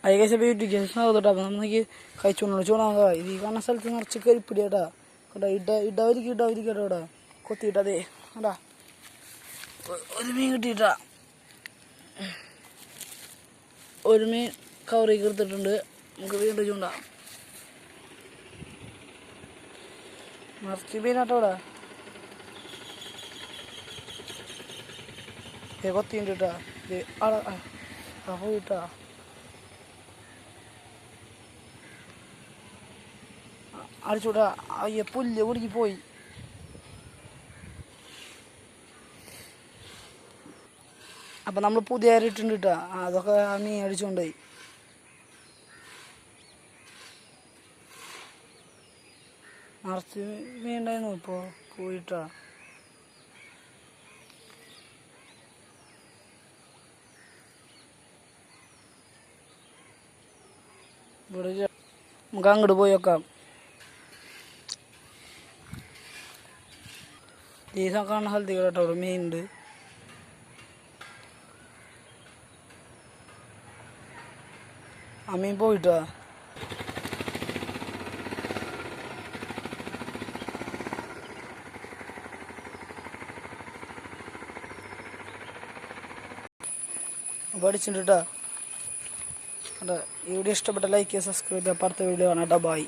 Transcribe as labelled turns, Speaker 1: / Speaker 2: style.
Speaker 1: ഏകദേശം വീട്ടിലേക്ക് സാധനം അപ്പം നമുക്ക് കഴിച്ചുകൊണ്ട് ചൂടാകാം. ഇത് ഈ കാണുന്ന സ്ഥലത്ത് നിറച്ച് കരിപ്പിടി കേട്ടാ. കേട്ടോ ഇടാതിരിക്കട്ടോ ഇവിടെ കൊത്തിയിട്ടതേ കേട്ടാ. ഒരു മീൻ കിട്ടിയിട്ടാ. ഒരു മീൻ കവറേക്ക് എടുത്തിട്ടുണ്ട്. നമുക്ക് വീണ്ടും ചൂണ്ടാ. നിറച്ച് മീനാട്ടോ ഇവിടെ. കൊത്തിണ്ട് കേട്ടാ. പോയിട്ടാ. അടിച്ചൂടാ. അയ്യ പുല്ല് കുടുക്കി പോയി. അപ്പം നമ്മൾ പുതിയ ഇട്ടുണ്ട് കേട്ടാ. അതൊക്കെ ആ മീൻ അടിച്ചുകൊണ്ടുപോയി. നിറച്ച് മീൻ ഉണ്ടായിരുന്നു. ഇപ്പോൾ പോയിട്ടാ. ഇവിടെ നമുക്ക് അങ്ങോട്ട് പോയി വെക്കാം. ഈ കാണുന്ന സ്ഥലത്ത് കേട്ടോ അവിടെ മീനുണ്ട്. ആ മീൻ പോയിട്ടാ. പഠിച്ചിട്ടുണ്ട് കേട്ടോ. ഈ വീഡിയോ ഇഷ്ടപ്പെട്ട ലൈക്ക് ചെയ്യുക, സബ്സ്ക്രൈബ് ചെയ്യുക. അടുത്ത വീഡിയോ കാണാം കേട്ടോ. ബൈ.